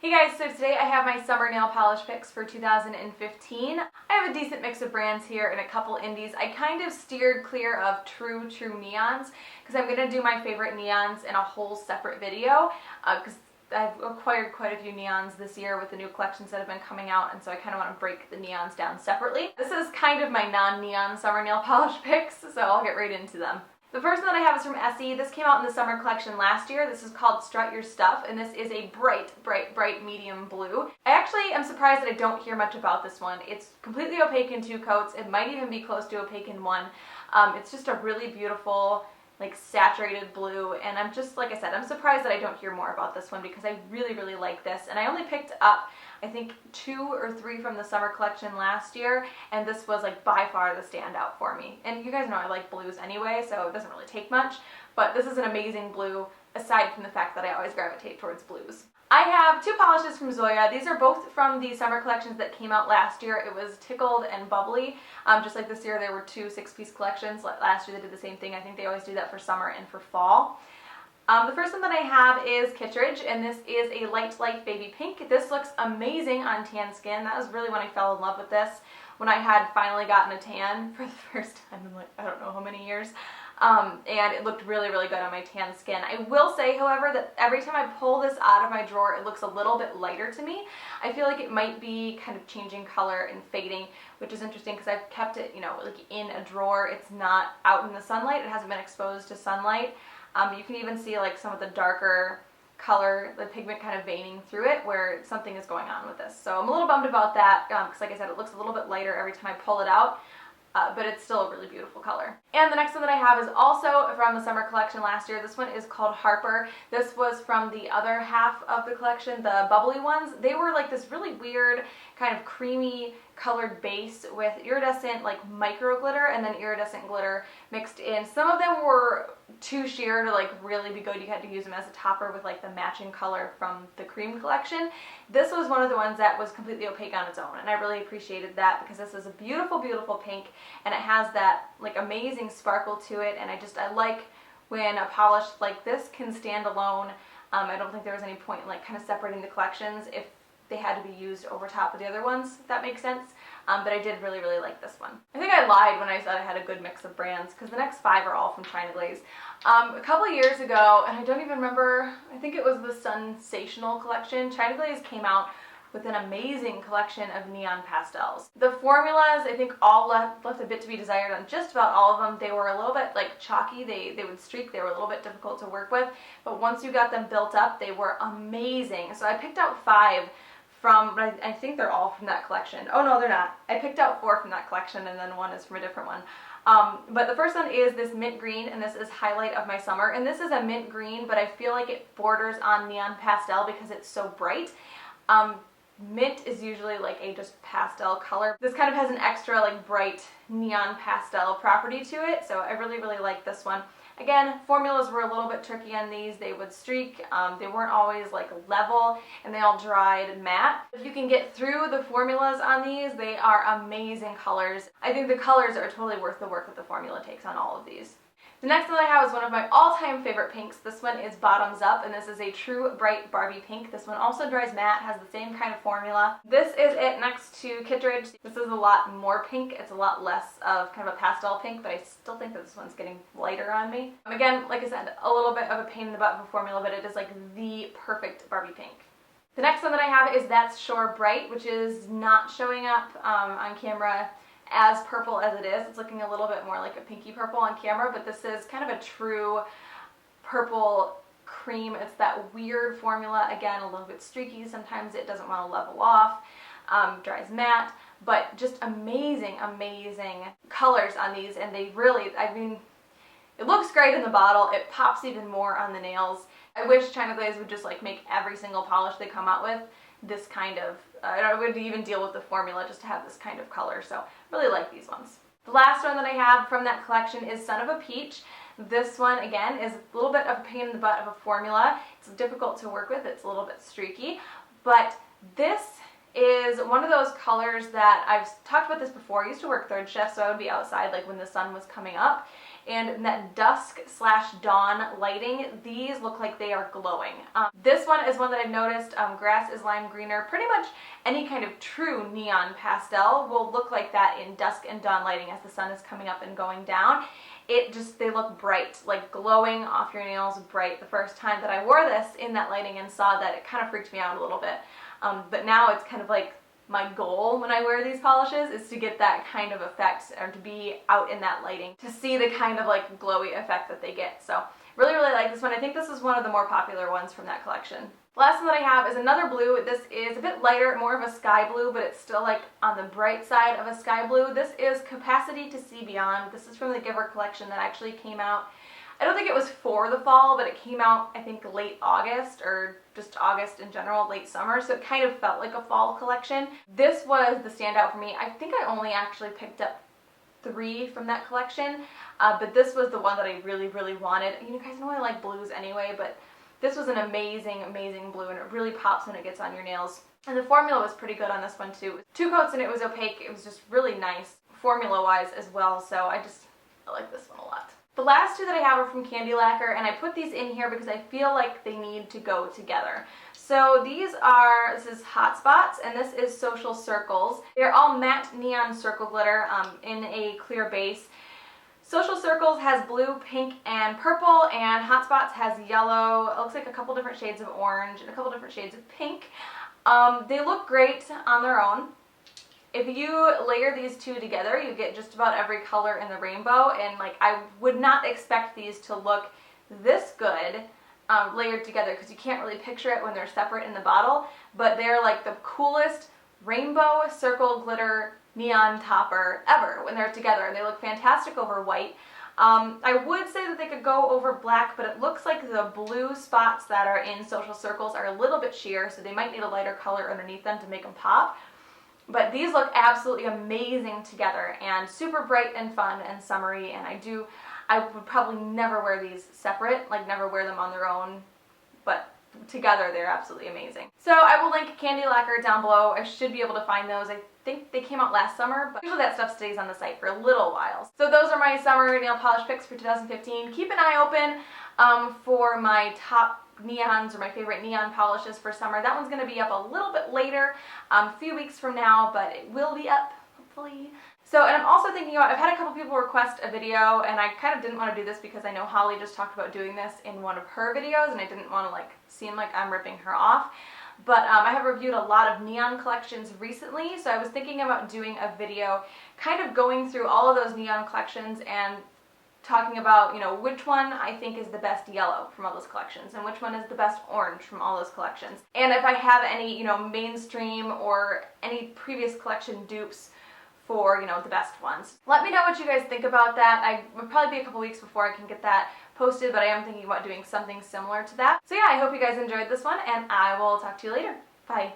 Hey guys, so today I have my summer nail polish picks for 2015. I have a decent mix of brands here and a couple indies. I kind of steered clear of true neons because I'm going to do my favorite neons in a whole separate video because I've acquired quite a few neons this year with the new collections that have been coming out, and so I kind of want to break the neons down separately. This is kind of my non-neon summer nail polish picks, so I'll get right into them. The first one that I have is from Essie. This came out in the summer collection last year. This is called Strut Your Stuff, and this is a bright medium blue. I actually am surprised that I don't hear much about this one. It's completely opaque in 2 coats. It might even be close to opaque in 1. It's just a really beautiful, like, saturated blue, and I'm just, like I said, I'm surprised that I don't hear more about this one because I really like this. And I only picked up, I think, 2 or 3 from the summer collection last year, and this was like by far the standout for me. And you guys know I like blues anyway, so it doesn't really take much, but this is an amazing blue aside from the fact that I always gravitate towards blues. I have 2 polishes from Zoya. These are both from the summer collections that came out last year. It was Tickled and Bubbly. Just like this year there were 2 6-piece collections. Last year they did the same thing. I think they always do that for summer and for fall. The first one that I have is Kitridge, and this is a light baby pink. This looks amazing on tan skin. That was really when I fell in love with this, when I had finally gotten a tan for the first time in, like, I don't know how many years. And it looked really good on my tan skin. I will say, however, that every time I pull this out of my drawer, it looks a little bit lighter to me. I feel like it might be kind of changing color and fading, which is interesting because I've kept it, you know, like in a drawer. It's not out in the sunlight. It hasn't been exposed to sunlight. But you can even see like some of the darker color, the pigment kind of veining through it, where something is going on with this. So I'm a little bummed about that because, like I said, it looks a little bit lighter every time I pull it out. But it's still a really beautiful color. And the next one that I have is also from the summer collection last year. This one is called Harper. This was from the other half of the collection, the bubbly ones. They were like this really weird kind of creamy colored base with iridescent like micro glitter and then iridescent glitter mixed in. Some of them were too sheer to like really be good. You had to use them as a topper with like the matching color from the cream collection. This was one of the ones that was completely opaque on its own, and I really appreciated that because this is a beautiful pink, and it has that like amazing sparkle to it, and I like when a polish like this can stand alone. I don't think there was any point in like kind of separating the collections if they had to be used over top of the other ones, if that makes sense. But I did really like this one. I think I lied when I said I had a good mix of brands because the next 5 are all from Glaze. A couple of years ago, and I don't even remember, I think it was the Sensational collection, Glaze came out with an amazing collection of neon pastels. The formulas, I think, all left a bit to be desired on just about all of them. They were a little bit like chalky, they would streak, they were a little bit difficult to work with, but once you got them built up, they were amazing. So I picked out 5 from, I think they're all from that collection. Oh no, they're not. I picked out 4 from that collection, and then 1 is from a different one. But the first one is this mint green, and this is Highlight of My Summer. And this is a mint green, but I feel like it borders on neon pastel because it's so bright. Mint is usually like a just pastel color. This kind of has an extra like bright neon pastel property to it, so I really like this one. Again, formulas were a little bit tricky on these. They would streak, they weren't always like level, and they all dried matte. If you can get through the formulas on these, they are amazing colors. I think the colors are totally worth the work that the formula takes on all of these. The next one I have is one of my all-time favorite pinks. This one is Bottoms Up, and this is a true bright Barbie pink. This one also dries matte, has the same kind of formula. This is it next to Kitridge. This is a lot more pink. It's a lot less of kind of a pastel pink, but I still think that this one's getting lighter on me. Again, like I said, a little bit of a pain in the butt of a formula, but it is like the perfect Barbie pink. The next one that I have is That's Shore Bright, which is not showing up on camera as purple as it is. It's looking a little bit more like a pinky purple on camera, but this is kind of a true purple cream. It's that weird formula, again, a little bit streaky. Sometimes it doesn't want to level off, dries matte, but just amazing colors on these, and they really, I mean, it looks great in the bottle. It pops even more on the nails. I wish Glaze would just like make every single polish they come out with this kind of, I would even deal with the formula just to have this kind of color, so really like these ones. The last one that I have from that collection is Son of a Peach. This one, again, is a little bit of a pain in the butt of a formula. It's difficult to work with, it's a little bit streaky, but this is one of those colors that I've talked about this before. I used to work third shift, so I would be outside like when the sun was coming up, and in that dusk / dawn lighting, these look like they are glowing. This one is one that I've noticed, grass is lime greener. Pretty much any kind of true neon pastel will look like that in dusk and dawn lighting as the sun is coming up and going down. They look bright, like glowing off your nails bright. The first time that I wore this in that lighting and saw that, it kind of freaked me out a little bit. But now it's kind of like my goal when I wear these polishes is to get that kind of effect, or to be out in that lighting, to see the kind of like glowy effect that they get. So really, really like this one. I think this is one of the more popular ones from that collection. The last one that I have is another blue. This is a bit lighter, more of a sky blue, but it's still like on the bright side of a sky blue. This is Capacity to See Beyond. This is from the Giver collection that actually came out, I don't think it was for the fall, but it came out, I think, late August, or just August in general, late summer, so it kind of felt like a fall collection. This was the standout for me. I think I only actually picked up 3 from that collection, but this was the one that I really, really wanted. You guys know I like blues anyway, but this was an amazing, amazing blue, and it really pops when it gets on your nails. And the formula was pretty good on this one too. 2 coats and it was opaque. It was just really nice formula-wise as well, so I like this one a lot. The last 2 that I have are from Candy Lacquer, and I put these in here because I feel like they need to go together. So this is Hot Spots, and this is Social Circles. They're all matte neon circle glitter in a clear base. Social Circles has blue, pink, and purple, and Hot Spots has yellow. It looks like a couple different shades of orange and a couple different shades of pink. They look great on their own. If you layer these 2 together, you get just about every color in the rainbow, and like I would not expect these to look this good layered together, because you can't really picture it when they're separate in the bottle, but they're like the coolest rainbow circle glitter neon topper ever when they're together. They look fantastic over white. I would say that they could go over black, but it looks like the blue spots that are in Social Circles are a little bit sheer, so they might need a lighter color underneath them to make them pop. But these look absolutely amazing together, and super bright and fun and summery, and I would probably never wear these separate, like never wear them on their own, but together they're absolutely amazing. So I will link Candy Lacquer down below. I should be able to find those. I think they came out last summer, but usually that stuff stays on the site for a little while. So those are my summer nail polish picks for 2015. Keep an eye open for my top neons, or my favorite neon polishes for summer. That one's going to be up a little bit later, a few weeks from now, but it will be up, hopefully. So, and I'm also thinking about, I've had a couple people request a video, and I kind of didn't want to do this because I know Holly just talked about doing this in one of her videos, and I didn't want to like seem like I'm ripping her off. But I have reviewed a lot of neon collections recently, so I was thinking about doing a video kind of going through all of those neon collections and talking about, which one I think is the best yellow from all those collections, and which one is the best orange from all those collections. And if I have any, mainstream or any previous collection dupes for, the best ones. Let me know what you guys think about that. I would probably be a couple weeks before I can get that posted, but I am thinking about doing something similar to that. So yeah, I hope you guys enjoyed this one, and I will talk to you later. Bye.